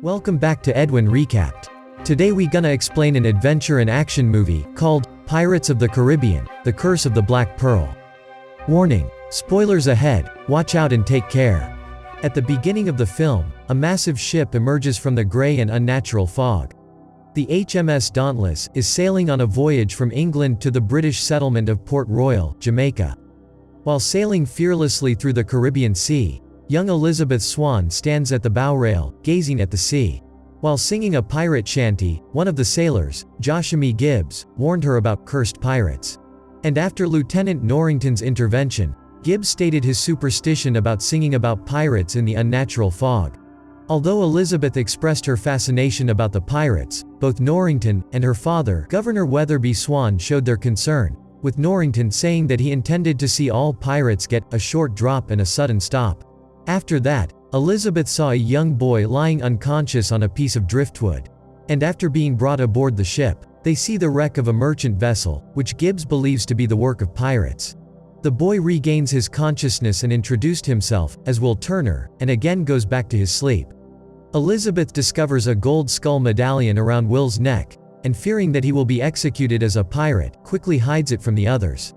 Welcome back to Edwin Recapped. Today we gonna explain an adventure and action movie called Pirates of the Caribbean: The Curse of the Black Pearl. Warning: spoilers ahead, watch out and take care. At the beginning of the film, a massive ship emerges from the grey and unnatural fog. The HMS Dauntless is sailing on a voyage from England to the British settlement of Port Royal, Jamaica. While sailing fearlessly through the Caribbean Sea, young Elizabeth Swann stands at the bow rail, gazing at the sea. While singing a pirate shanty, one of the sailors, Joshua Gibbs, warned her about cursed pirates. And after Lieutenant Norrington's intervention, Gibbs stated his superstition about singing about pirates in the unnatural fog. Although Elizabeth expressed her fascination about the pirates, both Norrington and her father, Governor Weatherby Swann, showed their concern, with Norrington saying that he intended to see all pirates get a short drop and a sudden stop. After that, Elizabeth saw a young boy lying unconscious on a piece of driftwood. And after being brought aboard the ship, they see the wreck of a merchant vessel, which Gibbs believes to be the work of pirates. The boy regains his consciousness and introduced himself as Will Turner, and again goes back to his sleep. Elizabeth discovers a gold skull medallion around Will's neck, and fearing that he will be executed as a pirate, quickly hides it from the others.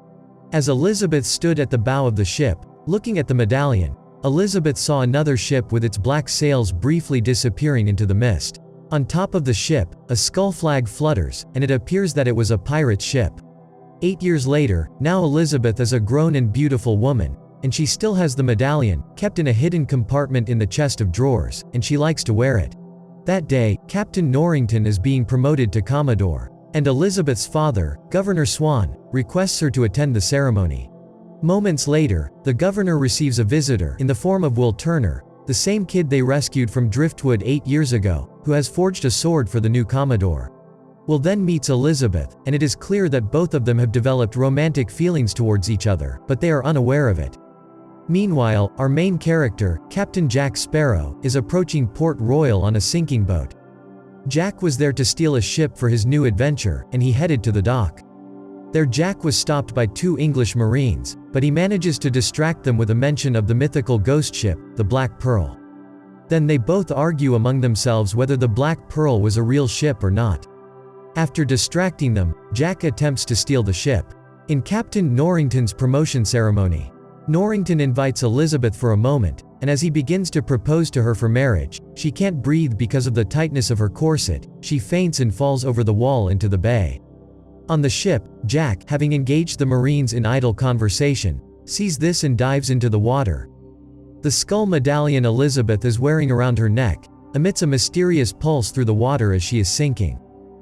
As Elizabeth stood at the bow of the ship, looking at the medallion, Elizabeth saw another ship with its black sails briefly disappearing into the mist. On top of the ship, a skull flag flutters, and it appears that it was a pirate ship. 8 years later, now Elizabeth is a grown and beautiful woman, and she still has the medallion, kept in a hidden compartment in the chest of drawers, and she likes to wear it. That day, Captain Norrington is being promoted to Commodore, and Elizabeth's father, Governor Swann, requests her to attend the ceremony. Moments later, the governor receives a visitor in the form of Will Turner, the same kid they rescued from driftwood 8 years ago, who has forged a sword for the new Commodore. Will then meets Elizabeth, and it is clear that both of them have developed romantic feelings towards each other, but they are unaware of it. Meanwhile, our main character, Captain Jack Sparrow, is approaching Port Royal on a sinking boat. Jack was there to steal a ship for his new adventure, and he headed to the dock. There Jack was stopped by 2 English Marines, but he manages to distract them with a mention of the mythical ghost ship, the Black Pearl. Then they both argue among themselves whether the Black Pearl was a real ship or not. After distracting them, Jack attempts to steal the ship. In Captain Norrington's promotion ceremony, Norrington invites Elizabeth for a moment, and as he begins to propose to her for marriage, she can't breathe because of the tightness of her corset. She faints and falls over the wall into the bay. On the ship, Jack, having engaged the Marines in idle conversation, sees this and dives into the water. The skull medallion Elizabeth is wearing around her neck emits a mysterious pulse through the water as she is sinking.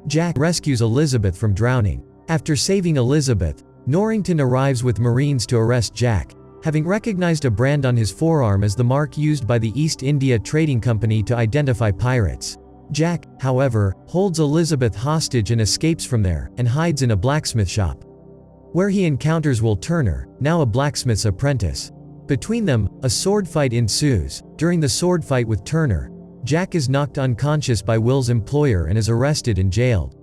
Jack rescues Elizabeth from drowning. After saving Elizabeth, Norrington arrives with Marines to arrest Jack, having recognized a brand on his forearm as the mark used by the East India Trading Company to identify pirates. Jack, however, holds Elizabeth hostage and escapes from there, and hides in a blacksmith shop, where he encounters Will Turner, now a blacksmith's apprentice. Between them, a sword fight ensues. During the sword fight with Turner, Jack is knocked unconscious by Will's employer and is arrested and jailed.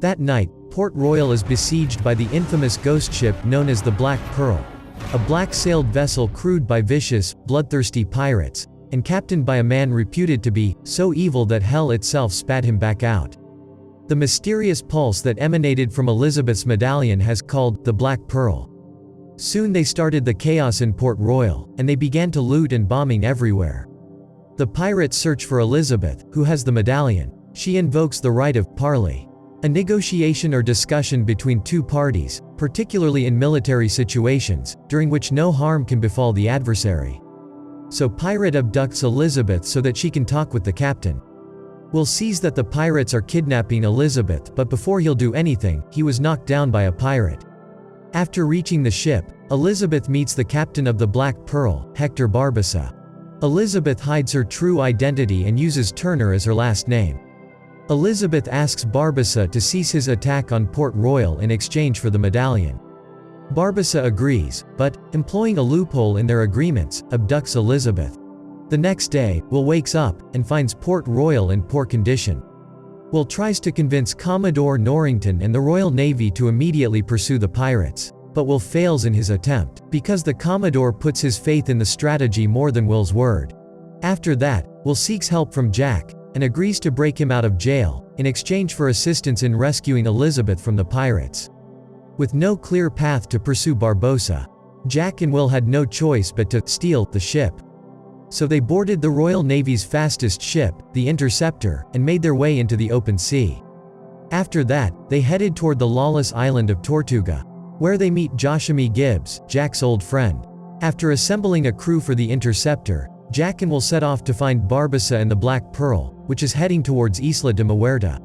That night, Port Royal is besieged by the infamous ghost ship known as the Black Pearl, a black-sailed vessel crewed by vicious, bloodthirsty pirates, and captained by a man reputed to be so evil that hell itself spat him back out. The mysterious pulse that emanated from Elizabeth's medallion has called the Black Pearl. Soon they started the chaos in Port Royal, and they began to loot and bombing everywhere. The pirates search for Elizabeth, who has the medallion. She invokes the right of parley, a negotiation or discussion between 2 parties, particularly in military situations, during which no harm can befall the adversary. So Pirate abducts Elizabeth so that she can talk with the captain. Will sees that the pirates are kidnapping Elizabeth, but before he'll do anything, he was knocked down by a pirate. After reaching the ship, Elizabeth meets the captain of the Black Pearl, Hector Barbassa. Elizabeth hides her true identity and uses Turner as her last name. Elizabeth asks Barbassa to cease his attack on Port Royal in exchange for the medallion. Barbassa agrees, but, employing a loophole in their agreements, abducts Elizabeth. The next day, Will wakes up, and finds Port Royal in poor condition. Will tries to convince Commodore Norrington and the Royal Navy to immediately pursue the pirates, but Will fails in his attempt, because the Commodore puts his faith in the strategy more than Will's word. After that, Will seeks help from Jack, and agrees to break him out of jail, in exchange for assistance in rescuing Elizabeth from the pirates. With no clear path to pursue Barbossa, Jack and Will had no choice but to steal the ship. So they boarded the Royal Navy's fastest ship, the Interceptor, and made their way into the open sea. After that, they headed toward the lawless island of Tortuga, where they meet Joshua Gibbs, Jack's old friend. After assembling a crew for the Interceptor, Jack and Will set off to find Barbossa and the Black Pearl, which is heading towards Isla de Muerta,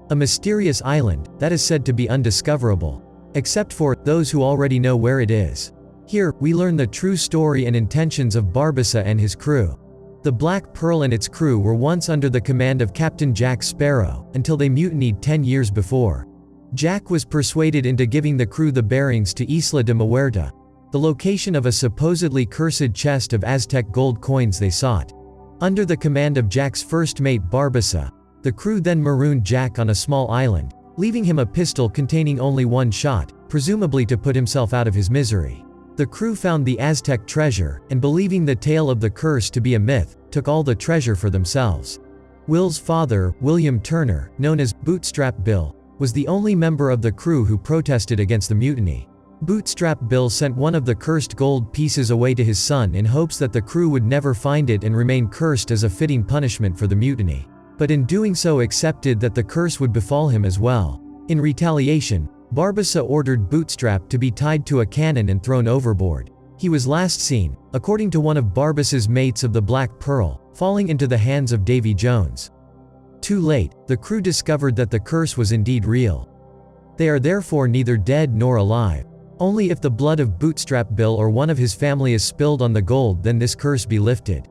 a mysterious island that is said to be undiscoverable, except for those who already know where it is. Here, we learn the true story and intentions of Barbossa and his crew. The Black Pearl and its crew were once under the command of Captain Jack Sparrow, until they mutinied 10 years before. Jack was persuaded into giving the crew the bearings to Isla de Muerta, the location of a supposedly cursed chest of Aztec gold coins they sought. Under the command of Jack's first mate Barbossa, the crew then marooned Jack on a small island, leaving him a pistol containing only one shot, presumably to put himself out of his misery. The crew found the Aztec treasure, and believing the tale of the curse to be a myth, took all the treasure for themselves. Will's father, William Turner, known as Bootstrap Bill, was the only member of the crew who protested against the mutiny. Bootstrap Bill sent one of the cursed gold pieces away to his son in hopes that the crew would never find it and remain cursed as a fitting punishment for the mutiny. But in doing so accepted that the curse would befall him as well. In retaliation, Barbossa ordered Bootstrap to be tied to a cannon and thrown overboard. He was last seen, according to one of Barbossa's mates of the Black Pearl, falling into the hands of Davy Jones. Too late, the crew discovered that the curse was indeed real. They are therefore neither dead nor alive. Only if the blood of Bootstrap Bill or one of his family is spilled on the gold then this curse be lifted.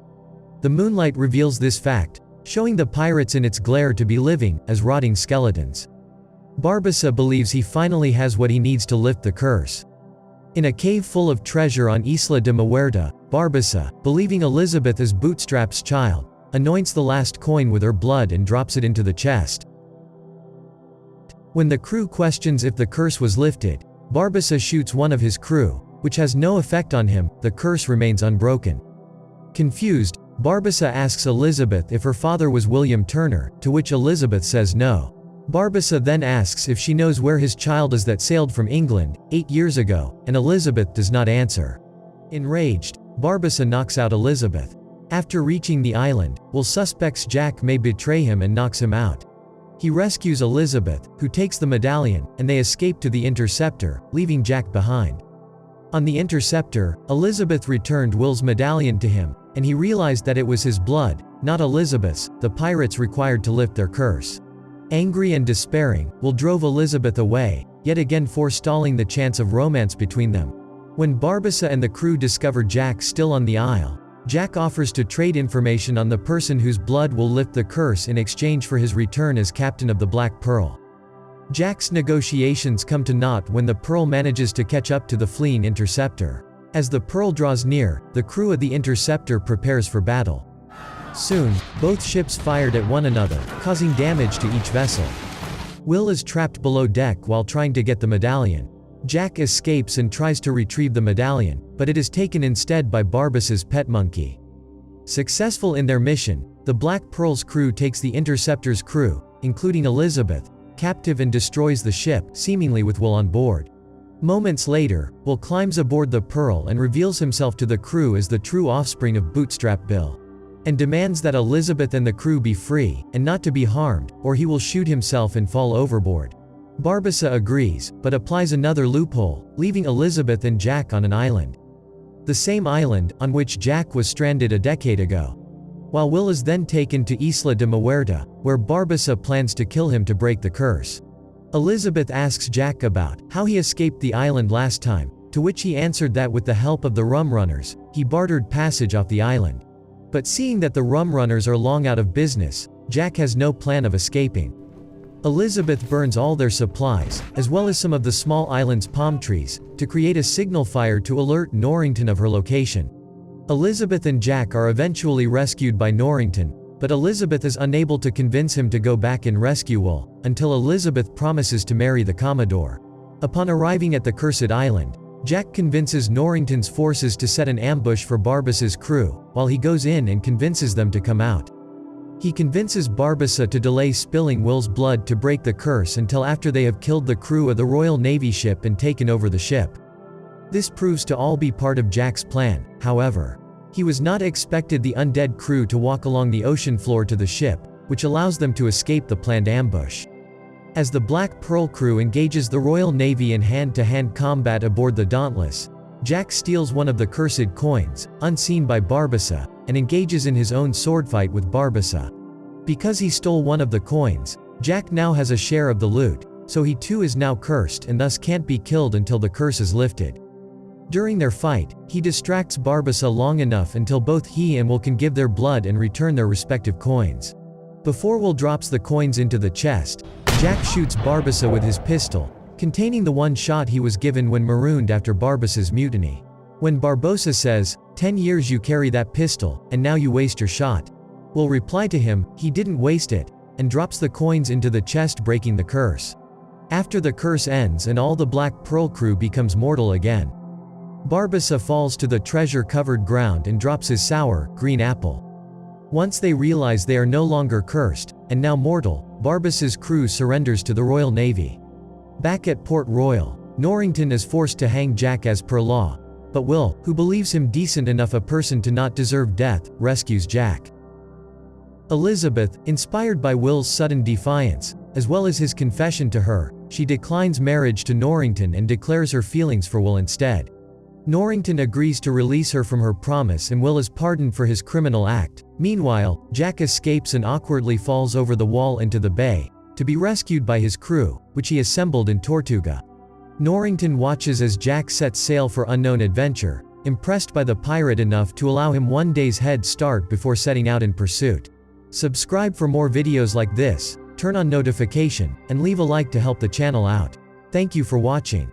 The moonlight reveals this fact, showing the pirates in its glare to be living, as rotting skeletons. Barbossa believes he finally has what he needs to lift the curse. In a cave full of treasure on Isla de Muerta, Barbossa, believing Elizabeth is Bootstrap's child, anoints the last coin with her blood and drops it into the chest. When the crew questions if the curse was lifted, Barbossa shoots one of his crew, which has no effect on him. The curse remains unbroken. Confused, Barbossa asks Elizabeth if her father was William Turner, to which Elizabeth says no. Barbossa then asks if she knows where his child is that sailed from England 8 years ago, and Elizabeth does not answer. Enraged, Barbossa knocks out Elizabeth. After reaching the island, Will suspects Jack may betray him and knocks him out. He rescues Elizabeth, who takes the medallion, and they escape to the Interceptor, leaving Jack behind. On the Interceptor, Elizabeth returned Will's medallion to him, and he realized that it was his blood, not Elizabeth's, the pirates required to lift their curse. Angry and despairing, Will drove Elizabeth away, yet again forestalling the chance of romance between them. When Barbossa and the crew discover Jack still on the isle, Jack offers to trade information on the person whose blood will lift the curse in exchange for his return as captain of the Black Pearl. Jack's negotiations come to naught when the Pearl manages to catch up to the fleeing Interceptor. As the Pearl draws near, the crew of the Interceptor prepares for battle. Soon, both ships fired at one another, causing damage to each vessel. Will is trapped below deck while trying to get the medallion. Jack escapes and tries to retrieve the medallion, but it is taken instead by Barbossa's pet monkey. Successful in their mission, the Black Pearl's crew takes the Interceptor's crew, including Elizabeth, captive and destroys the ship, seemingly with Will on board. Moments later, Will climbs aboard the Pearl and reveals himself to the crew as the true offspring of Bootstrap Bill, and demands that Elizabeth and the crew be free, and not to be harmed, or he will shoot himself and fall overboard. Barbossa agrees, but applies another loophole, leaving Elizabeth and Jack on an island. The same island on which Jack was stranded a decade ago. While Will is then taken to Isla de Muerta, where Barbossa plans to kill him to break the curse. Elizabeth asks Jack about how he escaped the island last time, to which he answered that with the help of the rum runners, he bartered passage off the island. But seeing that the rum runners are long out of business, Jack has no plan of escaping. Elizabeth burns all their supplies, as well as some of the small island's palm trees, to create a signal fire to alert Norrington of her location. Elizabeth and Jack are eventually rescued by Norrington, but Elizabeth is unable to convince him to go back and rescue Will, until Elizabeth promises to marry the Commodore. Upon arriving at the cursed island, Jack convinces Norrington's forces to set an ambush for Barbossa's crew, while he goes in and convinces them to come out. He convinces Barbassa to delay spilling Will's blood to break the curse until after they have killed the crew of the Royal Navy ship and taken over the ship. This proves to all be part of Jack's plan, however. He was not expected the undead crew to walk along the ocean floor to the ship, which allows them to escape the planned ambush. As the Black Pearl crew engages the Royal Navy in hand-to-hand combat aboard the Dauntless, Jack steals one of the cursed coins, unseen by Barbassa, and engages in his own sword fight with Barbassa. Because he stole one of the coins, Jack now has a share of the loot, so he too is now cursed and thus can't be killed until the curse is lifted. During their fight, he distracts Barbassa long enough until both he and Will can give their blood and return their respective coins. Before Will drops the coins into the chest, Jack shoots Barbassa with his pistol, containing the one shot he was given when marooned after Barbassa's mutiny. When Barbossa says, "10 years you carry that pistol, and now you waste your shot," Will reply to him, he didn't waste it, and drops the coins into the chest, breaking the curse. After the curse ends and all the Black Pearl crew becomes mortal again, Barbassa falls to the treasure-covered ground and drops his sour, green apple. Once they realize they are no longer cursed, and now mortal, Barbassa's crew surrenders to the Royal Navy. Back at Port Royal, Norrington is forced to hang Jack as per law, but Will, who believes him decent enough a person to not deserve death, rescues Jack. Elizabeth, inspired by Will's sudden defiance, as well as his confession to her, she declines marriage to Norrington and declares her feelings for Will instead. Norrington agrees to release her from her promise and Will is pardoned for his criminal act. Meanwhile, Jack escapes and awkwardly falls over the wall into the bay, to be rescued by his crew, which he assembled in Tortuga. Norrington watches as Jack sets sail for unknown adventure, impressed by the pirate enough to allow him one day's head start before setting out in pursuit. Subscribe for more videos like this, turn on notification, and leave a like to help the channel out. Thank you for watching.